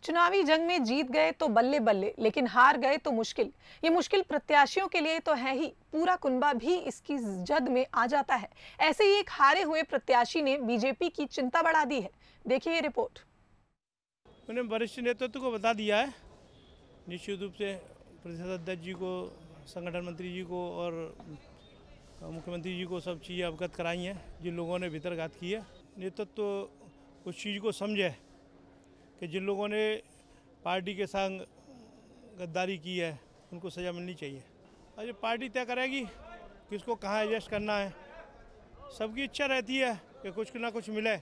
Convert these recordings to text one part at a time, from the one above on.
चुनावी जंग में जीत गए तो बल्ले बल्ले, लेकिन हार गए तो मुश्किल। ये मुश्किल प्रत्याशियों के लिए तो है ही, पूरा कुनबा भी इसकी जद में आ जाता है। ऐसे ही एक हारे हुए प्रत्याशी ने बीजेपी की चिंता बढ़ा दी है। देखिए ये रिपोर्ट। मैंने वरिष्ठ नेतृत्व को बता दिया है, निश्चित रूप से प्रदेश अध्यक्ष जी को, संगठन मंत्री जी को और मुख्यमंत्री जी को सब चीज़ें अवगत कराई हैं। जिन लोगों ने भीतरघात की है, नेतृत्व उस चीज़ को समझे कि जिन लोगों ने पार्टी के संग गद्दारी की है उनको सज़ा मिलनी चाहिए। और ये पार्टी तय करेगी किसको कहाँ एडजस्ट करना है। सबकी इच्छा रहती है कि कुछ ना कुछ मिले।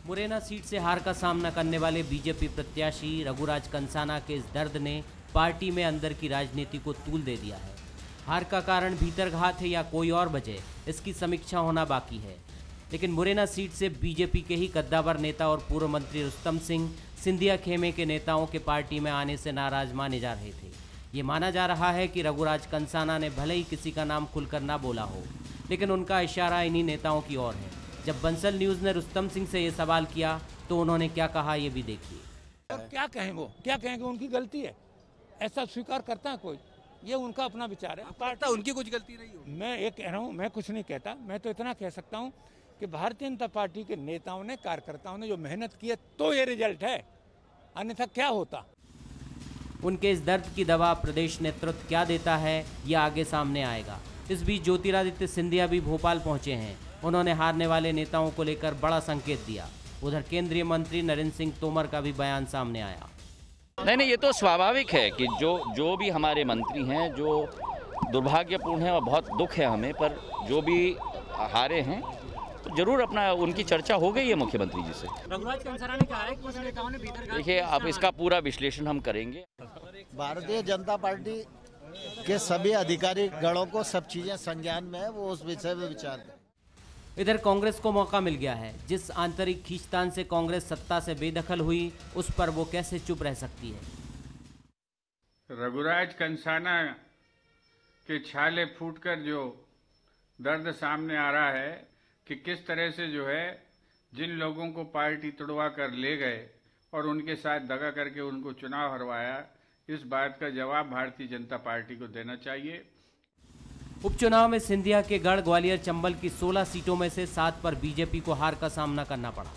मुरैना सीट से हार का सामना करने वाले बीजेपी प्रत्याशी रघुराज कंसाना के इस दर्द ने पार्टी में अंदर की राजनीति को तूल दे दिया है। हार का कारण भीतरघात है या कोई और वजह, इसकी समीक्षा होना बाकी है। लेकिन मुरैना सीट से बीजेपी के ही कद्दावर नेता और पूर्व मंत्री रुस्तम सिंह सिंधिया खेमे के नेताओं के पार्टी में आने से नाराज माने जा रहे थे। ये माना जा रहा है कि रघुराज कंसाना ने भले ही किसी का नाम खुलकर ना बोला हो, लेकिन उनका इशारा इन्हीं नेताओं की ओर है। जब बंसल न्यूज़ ने रुस्तम सिंह से ये सवाल किया तो उन्होंने क्या कहा, ये भी देखिए। क्या कहें, वो क्या कहेंगे, उनकी गलती है, ऐसा स्वीकार करता है कोई? ये उनका अपना विचार है। उनकी कुछ गलती नहीं हो। मैं ये कह रहा हूँ, मैं कुछ नहीं कहता। मैं तो इतना कह सकता हूँ कि भारतीय जनता पार्टी के नेताओं ने, कार्यकर्ताओं ने जो मेहनत की है तो ये रिजल्ट है, अन्यथा क्या होता। उनके इस दर्द की दवा प्रदेश नेतृत्व क्या देता है, ये आगे सामने आएगा। इस बीच ज्योतिरादित्य सिंधिया भी भोपाल पहुंचे हैं। उन्होंने हारने वाले नेताओं को लेकर बड़ा संकेत दिया। उधर केंद्रीय मंत्री नरेंद्र सिंह तोमर का भी बयान सामने आया। नहीं, ये तो स्वाभाविक है कि जो भी हमारे मंत्री हैं, जो दुर्भाग्यपूर्ण है और बहुत दुख है हमें, पर जो भी हारे हैं तो जरूर अपना उनकी चर्चा हो गई है मुख्यमंत्री जी से। रघुराज कंसाना ने कहा है कि कुछ नेताओं ने भीतर, देखिए अब इसका पूरा विश्लेषण हम करेंगे। भारतीय जनता पार्टी के सभी अधिकारी गणों को सब चीजें संज्ञान में है, वो उस विषय में विचार करें। इधर कांग्रेस को मौका मिल गया है। जिस आंतरिक खींचतान से कांग्रेस सत्ता से बेदखल हुई, उस पर वो कैसे चुप रह सकती है। रघुराज कंसाना के छाले फूटकर जो दर्द सामने आ रहा है कि किस तरह से जो है जिन लोगों को पार्टी तुड़वा कर ले गए और उनके साथ दगा करके उनको चुनाव हरवाया, इस बात का जवाब भारतीय जनता पार्टी को देना चाहिए। उपचुनाव में सिंधिया के गढ़, ग्वालियर, चंबल की 16 सीटों में से 7 पर बीजेपी को हार का सामना करना पड़ा।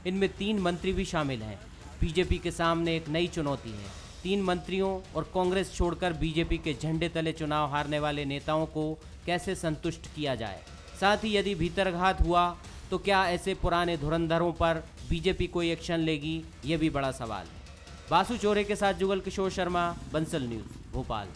इनमें 3 मंत्री भी शामिल हैं। बीजेपी के सामने एक नई चुनौती है। 3 मंत्रियों और कांग्रेस छोड़कर बीजेपी के झंडे तले चुनाव हारने वाले नेताओं को कैसे संतुष्ट किया जाए। साथ ही यदि भीतरघात हुआ तो क्या ऐसे पुराने धुरंधरों पर बीजेपी कोई एक्शन लेगी, ये भी बड़ा सवाल है। बासु चोरे के साथ जुगल किशोर शर्मा, बंसल न्यूज़, भोपाल।